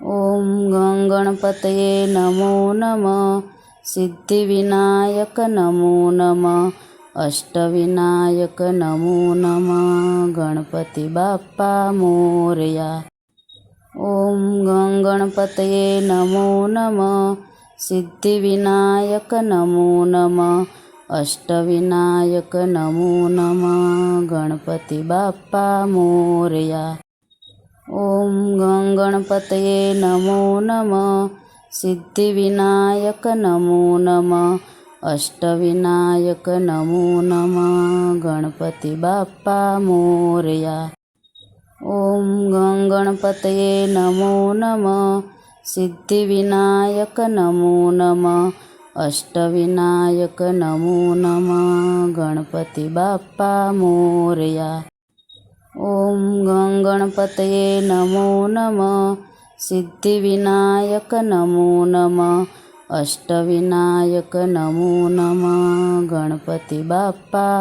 ઓમ ગં ગણપતયે નમો નમઃ. સિદ્ધિવિનાયક નમો નમઃ. અષ્ટવિનાયક નમો નમઃ. ગણપતિ બાપ્પા મોરયા. ઓમ ગં ગણપતયે નમો નમઃ. સિદ્ધિવિનાયક નમો નમઃ. અષ્ટવિનાયક નમો નમઃ. ગણપતિ બાપ્પા મોરયા. ઓમ ગં ગણપતયે નમો નમઃ. સિદ્ધિવિનાયક નમો નમઃ. અષ્ટવિનાયક નમો નમઃ. ગણપતિ બાપ્પા મોરયા. ઓમ ગં ગણપતયે નમો નમઃ. સિદ્ધિવિનાયક નમો નમઃ. અષ્ટવિનાયક નમો નમઃ. ગણપતિ બાપ્પા મોરયા. ઓમ ગં ગણપતયે નમો નમઃ. સિદ્ધિવિનાયક નમો નમઃ. અષ્ટવિનાયક નમો નમઃ. ગણપતિ બાપ્પા